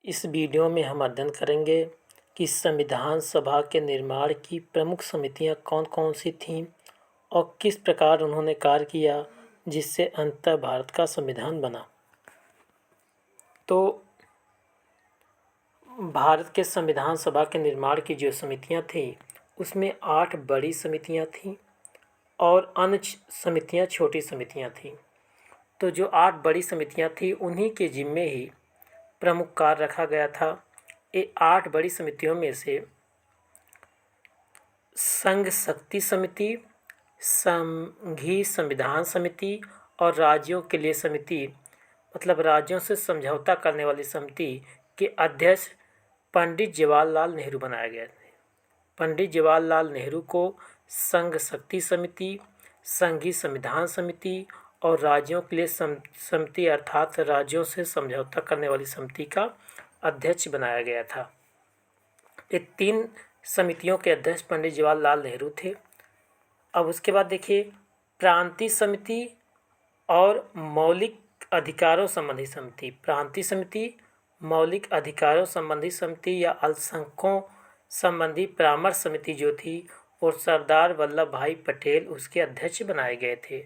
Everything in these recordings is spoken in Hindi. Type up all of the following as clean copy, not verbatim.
इस वीडियो में हम अध्ययन करेंगे कि संविधान सभा के निर्माण की प्रमुख समितियां कौन-कौन सी थीं और किस प्रकार उन्होंने कार्य किया जिससे अंततः भारत का संविधान बना। तो भारत के संविधान सभा के निर्माण की जो समितियां थीं उसमें 8 बड़ी समितियां थीं और अन्य समितियां छोटी समितियां थीं। तो जो 8 बड़ी समितियां थीं उन्हीं के जिम्मे ही प्रमुख कार्य रखा गया था। ये 8 बड़ी समितियों में से संघ शक्ति समिति, संघीय संविधान समिति और राज्यों के लिए समिति मतलब राज्यों से समझौता करने वाली समिति के अध्यक्ष पंडित जवाहरलाल नेहरू बनाए गए थे। पंडित जवाहरलाल नेहरू को संघ शक्ति समिति, संघीय संविधान समिति और राज्यों के लिए समिति अर्थात राज्यों से समझौता करने वाली समिति का अध्यक्ष बनाया गया था। ये 3 समितियों के अध्यक्ष पंडित जवाहरलाल नेहरू थे। अब उसके बाद देखिए प्रांतीय समिति और मौलिक अधिकारों संबंधी समिति। प्रांतीय समिति मौलिक अधिकारों संबंधी समिति या अल्पसंख्यकों संबंधी परामर्श समिति जो थी और सरदार वल्लभ भाई पटेल उसके अध्यक्ष बनाए गए थे।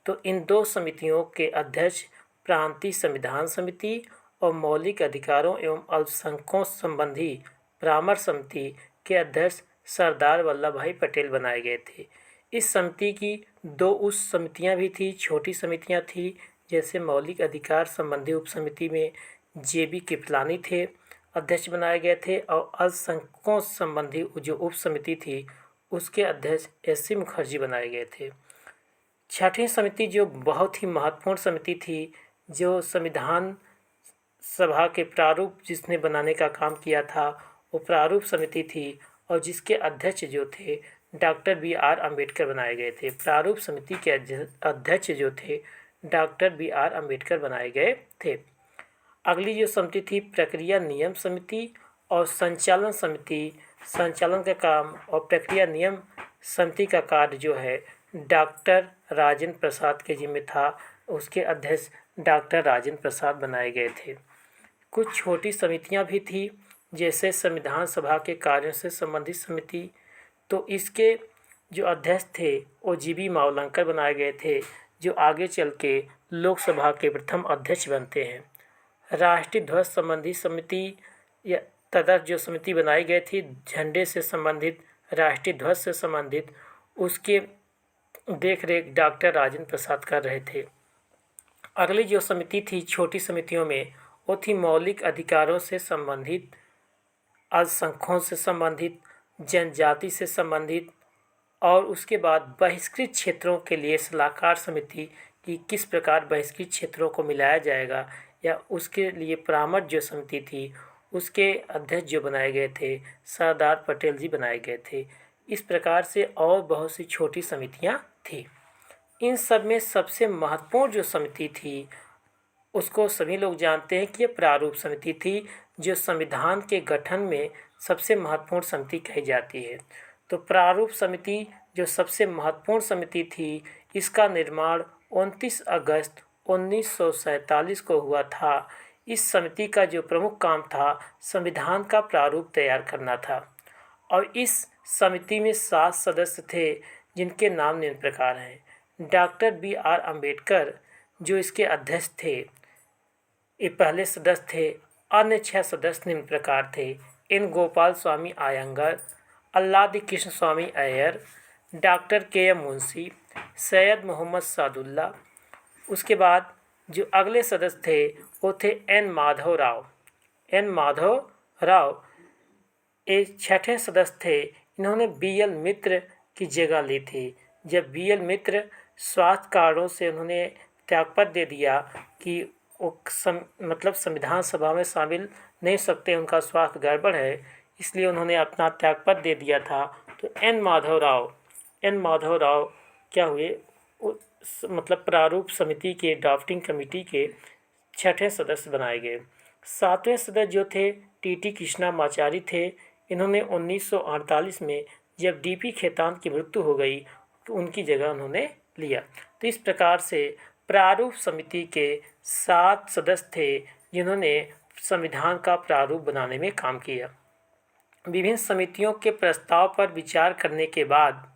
तो इन 2 समितियों के अध्यक्ष प्रांतीय संविधान समिति और मौलिक अधिकारों एवं अल्पसंख्यकों संबंधी परामर्श समिति के अध्यक्ष सरदार वल्लभ भाई पटेल बनाए गए थे। इस समिति की 2 उप समितियाँ भी थी, छोटी समितियाँ थी, जैसे मौलिक अधिकार संबंधी उप समिति में JB कृपलानी थे, अध्यक्ष बनाए गए थे और अल्पसंख्यकों संबंधी जो उप समिति थी उसके अध्यक्ष SC मुखर्जी बनाए गए थे। छठी समिति जो बहुत ही महत्वपूर्ण समिति थी, जो संविधान सभा के प्रारूप जिसने बनाने का काम किया था वो प्रारूप समिति थी और जिसके अध्यक्ष जो थे डॉक्टर BR अम्बेडकर बनाए गए थे। प्रारूप समिति के अध्यक्ष जो थे डॉक्टर BR अम्बेडकर बनाए गए थे। अगली जो समिति थी प्रक्रिया नियम समिति और संचालन समिति। संचालन का काम और प्रक्रिया नियम समिति का कार्य जो है डॉक्टर राजेंद्र प्रसाद के जिम्मे था, उसके अध्यक्ष डॉक्टर राजेंद्र प्रसाद बनाए गए थे। कुछ छोटी समितियां भी थी जैसे संविधान सभा के कार्यों से संबंधित समिति, तो इसके जो अध्यक्ष थे वो GB मावलंकर बनाए गए थे जो आगे चल के लोकसभा के प्रथम अध्यक्ष बनते हैं। राष्ट्रीय ध्वज संबंधी समिति या तदर्थ जो समिति बनाई गई थी झंडे से संबंधित, राष्ट्रीय ध्वज से संबंधित, उसके देखरेख डॉक्टर राजेंद्र प्रसाद कर रहे थे। अगली जो समिति थी छोटी समितियों में वो थी मौलिक अधिकारों से संबंधित, अल्पसंख्यकों से संबंधित, जनजाति से संबंधित और उसके बाद बहिष्कृत क्षेत्रों के लिए सलाहकार समिति कि किस प्रकार बहिष्कृत क्षेत्रों को मिलाया जाएगा या उसके लिए परामर्श जो समिति थी उसके अध्यक्ष जो बनाए गए थे सरदार पटेल जी बनाए गए थे। इस प्रकार से और बहुत सी छोटी समितियां थी। इन सब में सबसे महत्वपूर्ण जो समिति थी उसको सभी लोग जानते हैं कि ये प्रारूप समिति थी जो संविधान के गठन में सबसे महत्वपूर्ण समिति कही जाती है। तो प्रारूप समिति जो सबसे महत्वपूर्ण समिति थी इसका निर्माण 29 अगस्त 1947 को हुआ था। इस समिति का जो प्रमुख काम था संविधान का प्रारूप तैयार करना था और इस समिति में 7 सदस्य थे जिनके नाम निम्न प्रकार हैं। डॉक्टर BR अम्बेडकर जो इसके अध्यक्ष थे, ये पहले सदस्य थे। अन्य 6 सदस्य निम्न प्रकार थे: N गोपाल स्वामी अयंगार, अल्लादी कृष्ण स्वामी अय्यर, डॉक्टर KM मुंशी, सैयद मोहम्मद सादुल्ला। उसके बाद जो अगले सदस्य थे वो थे N माधव राव। N माधव राव ये 6ठे सदस्य थे। इन्होंने BL मित्र की जगह ली थी। जब BL मित्र स्वास्थ्य कारणों से उन्होंने त्यागपत्र दे दिया कि वो मतलब संविधान सभा में शामिल नहीं सकते, उनका स्वास्थ्य गड़बड़ है, इसलिए उन्होंने अपना त्यागपत्र दे दिया था। तो N माधव राव क्या हुए, मतलब प्रारूप समिति के ड्राफ्टिंग कमेटी के 6ठे सदस्य बनाए गए। 7वें सदस्य जो थे TT कृष्णामाचारी थे। इन्होंने 1948 में जब DP खेतान की मृत्यु हो गई तो उनकी जगह उन्होंने लिया। तो इस प्रकार से प्रारूप समिति के 7 सदस्य थे जिन्होंने संविधान का प्रारूप बनाने में काम किया। विभिन्न समितियों के प्रस्ताव पर विचार करने के बाद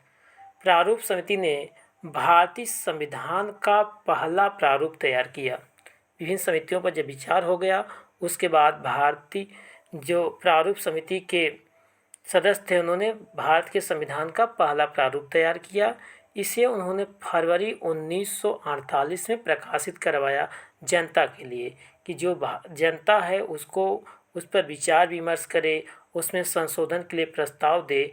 प्रारूप समिति ने भारतीय संविधान का पहला प्रारूप तैयार किया। विभिन्न समितियों पर जब विचार हो गया, उसके बाद भारतीय जो प्रारूप समिति के सदस्य थे, उन्होंने भारत के संविधान का पहला प्रारूप तैयार किया। इसे उन्होंने फरवरी 1948 में प्रकाशित करवाया जनता के लिए, कि जो जनता है उसको उस पर विचार विमर्श करे, उसमें संशोधन के लिए प्रस्ताव दे।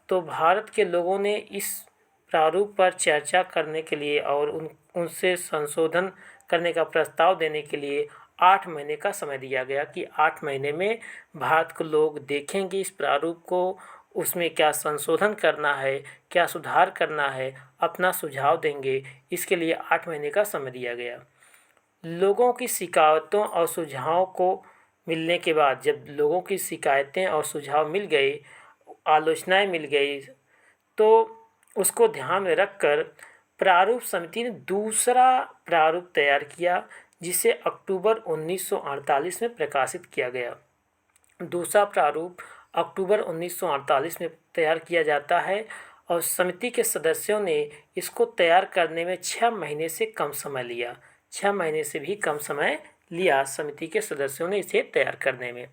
तो भारत के लोगों ने इस प्रारूप पर चर्चा करने के लिए और उनसे संशोधन करने का प्रस्ताव देने के लिए 8 महीने का समय दिया गया, कि 8 महीने में भारत के लोग देखेंगे इस प्रारूप को, उसमें क्या संशोधन करना है, क्या सुधार करना है, अपना सुझाव देंगे। इसके लिए 8 महीने का समय दिया गया। लोगों की शिकायतों और सुझावों को मिलने के बाद, जब लोगों की शिकायतें और सुझाव मिल गए, आलोचनाएं मिल गई, तो उसको ध्यान में रखकर प्रारूप समिति ने दूसरा प्रारूप तैयार किया, जिसे अक्टूबर 1948 में प्रकाशित किया गया। दूसरा प्रारूप अक्टूबर 1948 में तैयार किया जाता है और समिति के सदस्यों ने इसको तैयार करने में 6 महीने से कम समय लिया। 6 महीने से भी कम समय लिया समिति के सदस्यों ने इसे तैयार करने में।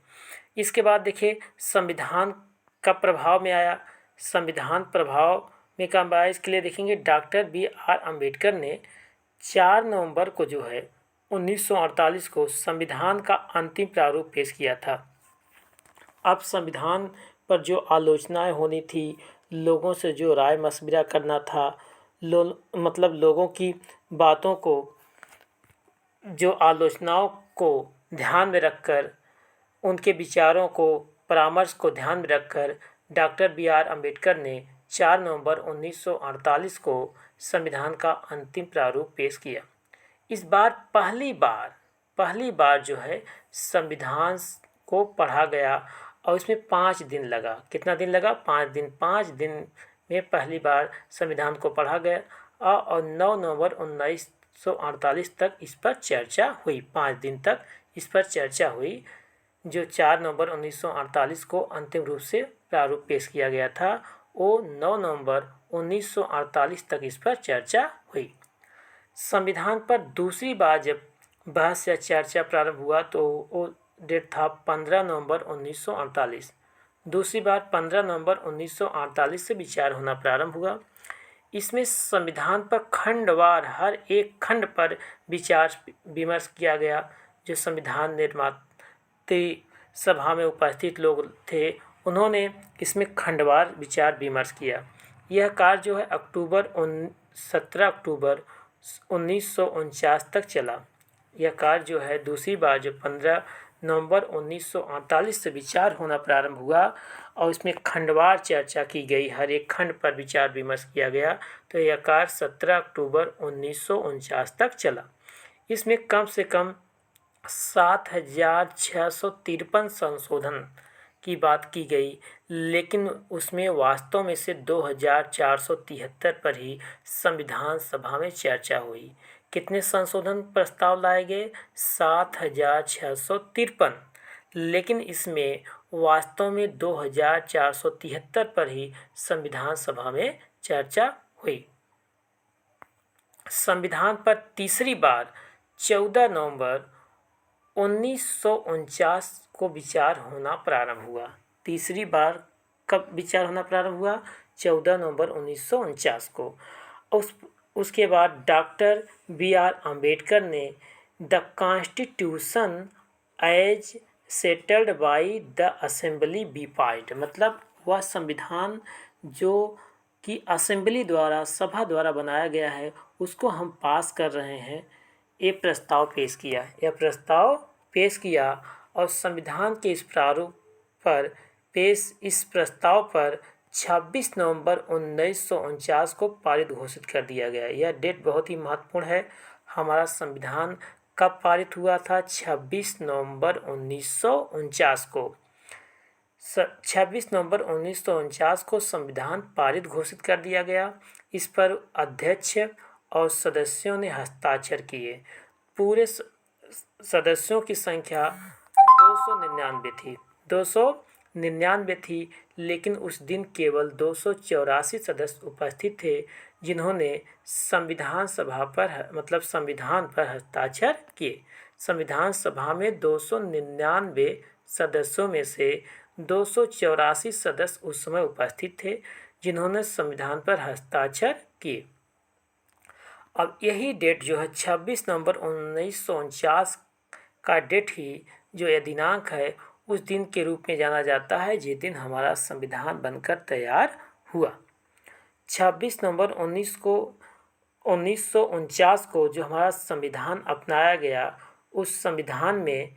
इसके बाद देखिए संविधान का प्रभाव में आया। संविधान प्रभाव में काम आया, इसके लिए देखेंगे डॉक्टर B.R. अम्बेडकर ने 4 नवंबर को जो है 1948 को संविधान का अंतिम प्रारूप पेश किया था। अब संविधान पर जो आलोचनाएं होनी थी, लोगों से जो राय मशविरा करना था, मतलब लोगों की बातों को, जो आलोचनाओं को ध्यान में रखकर, उनके विचारों को, परामर्श को ध्यान में रखकर डॉक्टर B.R. अम्बेडकर ने 4 नवंबर 1948 को संविधान का अंतिम प्रारूप पेश किया। इस बार पहली बार जो है संविधान को पढ़ा गया और इसमें 5 दिन लगा। कितना दिन लगा? 5 दिन में पहली बार संविधान को पढ़ा गया और 9 नवंबर 1948 तक इस पर चर्चा हुई। 5 दिन तक इस पर चर्चा हुई। जो 4 नवंबर 1948 को अंतिम रूप से प्रारूप पेश किया गया था, वो 9 नवंबर 1948 तक इस पर चर्चा हुई। संविधान पर दूसरी बार जब बहस या चर्चा प्रारंभ हुआ तो वो डेट था 15 नवंबर 1948। दूसरी बार 15 नवंबर 1948 से विचार होना प्रारंभ हुआ। इसमें संविधान पर खंडवार हर एक खंड पर विचार विमर्श किया गया। जो संविधान निर्माता सभा में उपस्थित लोग थे, उन्होंने इसमें खंडवार विचार विमर्श किया। यह कार्य जो है 17 अक्टूबर 1949 तक चला। यह कार्य जो है दूसरी बार जो 15 नवंबर 1948 से विचार होना प्रारंभ हुआ और इसमें खंडवार चर्चा की गई, हर एक खंड पर विचार विमर्श किया गया, तो यह कार्य 17 अक्टूबर 1949 तक चला। इसमें कम से कम 7,653 संशोधन की बात की गई, लेकिन उसमें वास्तव में से 2,473 पर ही संविधान सभा में चर्चा हुई। कितने संशोधन प्रस्ताव लाए गए? 7,653, लेकिन इसमें वास्तव में 2,473 पर ही संविधान सभा में चर्चा हुई। संविधान पर तीसरी बार 14 नवंबर 1949 को विचार होना प्रारंभ हुआ। तीसरी बार कब विचार होना प्रारंभ हुआ? 14 नवंबर 1949 को। उसके बाद डॉक्टर B.R. अम्बेडकर ने the constitution as settled by the assembly be passed, मतलब वह संविधान जो कि असेंबली द्वारा, सभा द्वारा बनाया गया है, उसको हम पास कर रहे हैं, ये प्रस्ताव पेश किया। यह प्रस्ताव पेश किया और संविधान के इस प्रारूप पर इस प्रस्ताव पर 26 नवंबर 1949 को पारित घोषित कर दिया गया। यह डेट बहुत ही महत्वपूर्ण है। हमारा संविधान कब पारित हुआ था? 26 नवंबर 1949 को। 26 नवंबर 1949 को संविधान पारित घोषित कर दिया गया। इस पर अध्यक्ष और सदस्यों ने हस्ताक्षर किए। पूरे सदस्यों की संख्या 299 थी, लेकिन उस दिन केवल 284 सदस्य उपस्थित थे जिन्होंने संविधान पर हस्ताक्षर किए। संविधान सभा में 299 सदस्यों में से 284 सदस्य उस समय उपस्थित थे जिन्होंने संविधान पर हस्ताक्षर किए। अब यही डेट जो है 26 नवंबर 1949 का डेट ही जो यह दिनांक है उस दिन के रूप में जाना जाता है जिस दिन हमारा संविधान बनकर तैयार हुआ। 26 नवंबर 1949 को जो हमारा संविधान अपनाया गया, उस संविधान में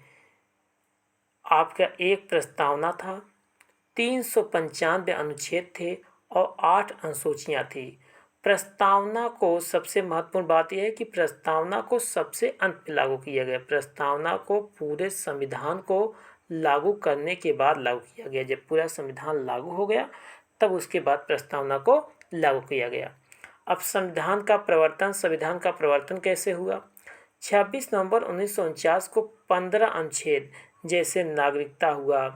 आपका एक प्रस्तावना था, 395 अनुच्छेद थे और 8 अनुसूचियाँ थी। प्रस्तावना को सबसे महत्वपूर्ण बात यह है कि प्रस्तावना को सबसे अंत में लागू किया गया। प्रस्तावना को पूरे संविधान को लागू करने के बाद लागू किया गया। जब पूरा संविधान लागू हो गया तब उसके बाद प्रस्तावना को लागू किया गया। अब संविधान का प्रवर्तन कैसे हुआ? 26 नवंबर 1949 को 15 अनुच्छेद जैसे नागरिकता हुआ,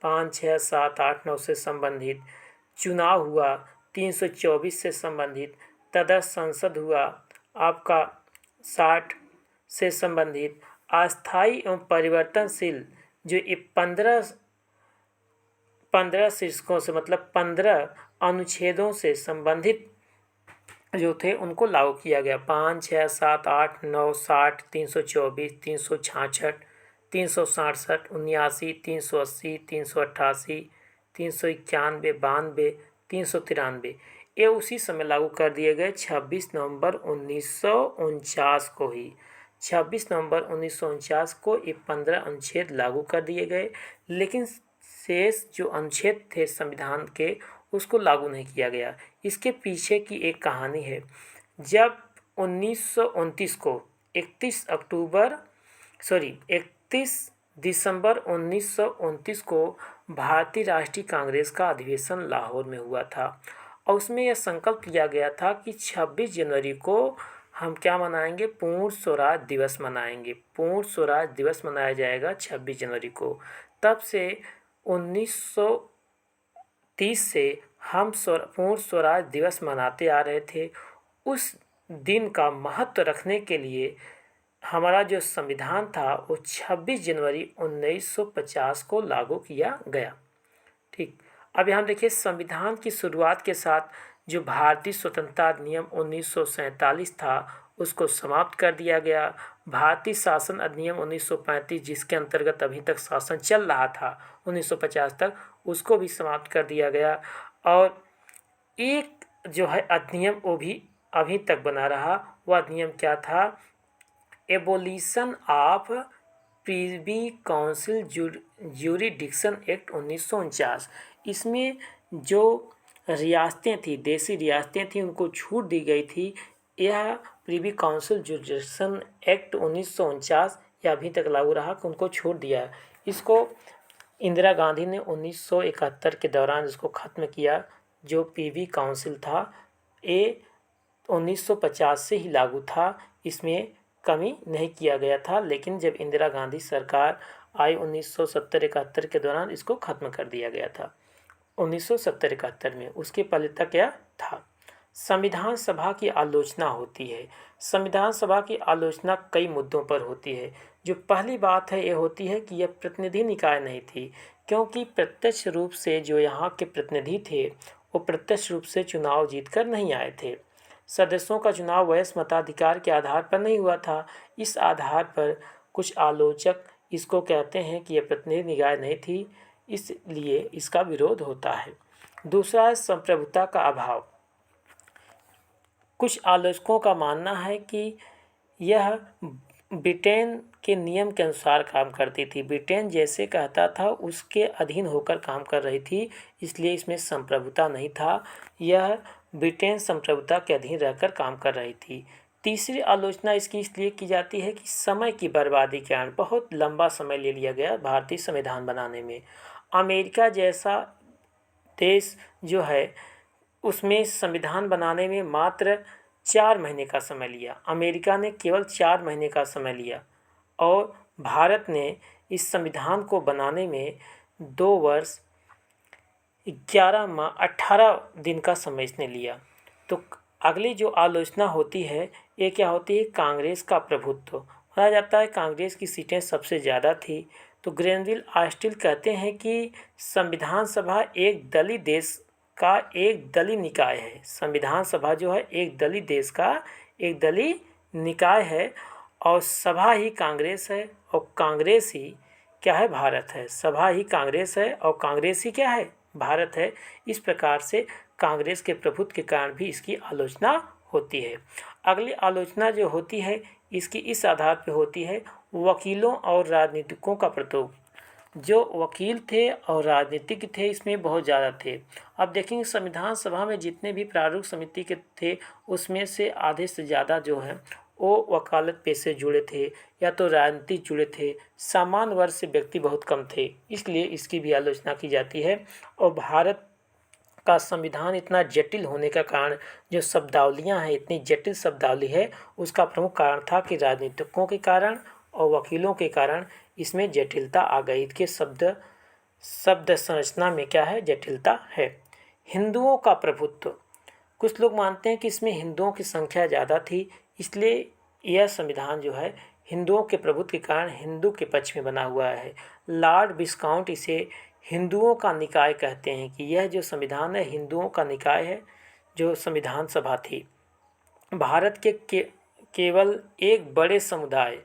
5, 6, 7, 8, 9 से संबंधित, चुनाव हुआ 324 से संबंधित, तदर्थ संसद हुआ आपका 60 से संबंधित, अस्थायी एवं परिवर्तनशील जो ये 15 शीर्षकों से मतलब 15 अनुच्छेदों से संबंधित जो थे उनको लागू किया गया। 5, 6, 7, 8, 9, 60, 324, 366, 367, 79, 380, 388, 391, 92, 393 ये उसी समय लागू कर दिए गए 26 नवंबर 1949 को ही। 26 नवंबर 1949 को ये 15 अनुच्छेद लागू कर दिए गए, लेकिन शेष जो अनुच्छेद थे संविधान के उसको लागू नहीं किया गया। इसके पीछे की एक कहानी है। जब 1929 को 31 दिसंबर 1929 को भारतीय राष्ट्रीय कांग्रेस का अधिवेशन लाहौर में हुआ था और उसमें यह संकल्प लिया गया था कि 26 जनवरी को हम क्या मनाएंगे? पूर्ण स्वराज दिवस मनाएंगे। पूर्ण स्वराज दिवस मनाया जाएगा 26 जनवरी को। तब से 1930 से हम पूर्ण स्वराज दिवस मनाते आ रहे थे। उस दिन का महत्व रखने के लिए हमारा जो संविधान था वो 26 जनवरी 1950 को लागू किया गया। ठीक, अब यहाँ देखिए संविधान की शुरुआत के साथ जो भारतीय स्वतंत्रता अधिनियम 1947 था उसको समाप्त कर दिया गया। भारतीय शासन अधिनियम 1935 जिसके अंतर्गत अभी तक शासन चल रहा था 1950 तक, उसको भी समाप्त कर दिया गया। और एक जो है अधिनियम वो भी अभी तक बना रहा। वह अधिनियम क्या था? Abolition of privy council jurisdiction act 1949। इसमें जो रियासतें थी, देसी रियासतें थी, उनको छूट दी गई थी। यह प्रिवी काउंसिल ज्यूरिडिक्शन एक्ट 1949 यह अभी तक लागू रहा कि उनको छोड़ दिया। इसको इंदिरा गांधी ने 1971 के दौरान इसको ख़त्म किया। जो प्रिवी काउंसिल था ये 1950 से ही लागू था, इसमें कमी नहीं किया गया था, लेकिन जब इंदिरा गांधी सरकार आई 1970-71 के दौरान इसको ख़त्म कर दिया गया था। 1970-71 में उसके पहले तक क्या था? संविधान सभा की आलोचना होती है। संविधान सभा की आलोचना कई मुद्दों पर होती है। जो पहली बात है ये होती है कि यह प्रतिनिधि निकाय नहीं थी, क्योंकि प्रत्यक्ष रूप से जो यहाँ के प्रतिनिधि थे वो प्रत्यक्ष रूप से चुनाव जीतकर नहीं आए थे। सदस्यों का चुनाव वयस्क मताधिकार के आधार पर नहीं हुआ था। इस आधार पर कुछ आलोचक इसको कहते हैं कि यह प्रतिनिधि निकाय नहीं थी, इसलिए इसका विरोध होता है। दूसरा है संप्रभुता का अभाव। कुछ आलोचकों का मानना है कि यह ब्रिटेन के नियम के अनुसार काम करती थी। ब्रिटेन जैसे कहता था उसके अधीन होकर काम कर रही थी, इसलिए इसमें संप्रभुता नहीं था। यह ब्रिटेन संप्रभुता के अधीन रहकर काम कर रही थी। तीसरी आलोचना इसकी इसलिए की जाती है कि समय की बर्बादी के कारण बहुत लंबा समय ले लिया गया भारतीय संविधान बनाने में। अमेरिका जैसा देश जो है उसमें संविधान बनाने में मात्र 4 महीने का समय लिया। अमेरिका ने केवल 4 महीने का समय लिया और भारत ने इस संविधान को बनाने में 2 वर्ष 11 माह 18 दिन का समय इसने लिया। तो अगली जो आलोचना होती है ये क्या होती है? कांग्रेस का प्रभुत्व। माना जाता है कांग्रेस की सीटें सबसे ज़्यादा थी। तो ग्रेनविल आस्टिल कहते हैं कि संविधान सभा एक दलीय देश का एक दलीय निकाय है। संविधान सभा जो है एक दलीय देश का एक दलीय निकाय है और सभा ही कांग्रेस है और कांग्रेस ही क्या है? भारत है। सभा ही कांग्रेस है और कांग्रेस ही क्या है? भारत है। इस प्रकार से कांग्रेस के प्रभुत्व के कारण भी इसकी आलोचना होती है। अगली आलोचना जो होती है इसकी इस आधार पर होती है वकीलों और राजनीतिकों का प्रतोग। जो वकील थे और राजनीतिक थे इसमें बहुत ज़्यादा थे। अब देखेंगे संविधान सभा में जितने भी प्रारूप समिति के थे उसमें से आधे से ज़्यादा जो है वो वकालत पेशे से जुड़े थे या तो राजनीति जुड़े थे। सामान्य वर्ग से व्यक्ति बहुत कम थे, इसलिए इसकी भी आलोचना की जाती है। और भारत का संविधान इतना जटिल होने का कारण जो शब्दावलियाँ हैं इतनी जटिल शब्दावली है उसका प्रमुख कारण था कि राजनीतिकों के कारण और वकीलों के कारण इसमें जटिलता आ गई कि शब्द संरचना में क्या है? जटिलता है। हिंदुओं का प्रभुत्व। कुछ लोग मानते हैं कि इसमें हिंदुओं की संख्या ज़्यादा थी, इसलिए यह संविधान जो है हिंदुओं के प्रभुत्व के कारण हिंदू के पक्ष में बना हुआ है। लॉर्ड विस्काउंट इसे हिंदुओं का निकाय कहते हैं कि यह जो संविधान है हिंदुओं का निकाय है। जो संविधान सभा थी भारत के केवल एक बड़े समुदाय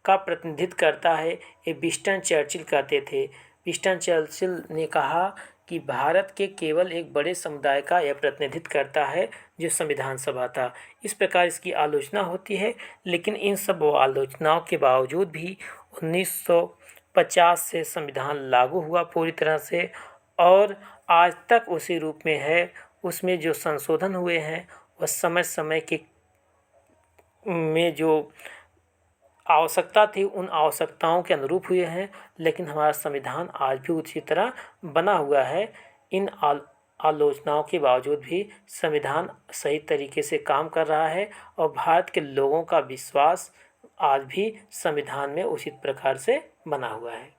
का प्रतिनिधित्व करता है, ये विंस्टन चर्चिल कहते थे। विंस्टन चर्चिल ने कहा कि भारत के केवल एक बड़े समुदाय का यह प्रतिनिधित्व करता है जो संविधान सभा था। इस प्रकार इसकी आलोचना होती है, लेकिन इन सब आलोचनाओं के बावजूद भी 1950 से संविधान लागू हुआ पूरी तरह से और आज तक उसी रूप में है। उसमें जो संशोधन हुए हैं वह समय समय के में जो आवश्यकता थी उन आवश्यकताओं के अनुरूप हुए हैं, लेकिन हमारा संविधान आज भी उसी तरह बना हुआ है। इन आलोचनाओं के बावजूद भी संविधान सही तरीके से काम कर रहा है और भारत के लोगों का विश्वास आज भी संविधान में उचित प्रकार से बना हुआ है।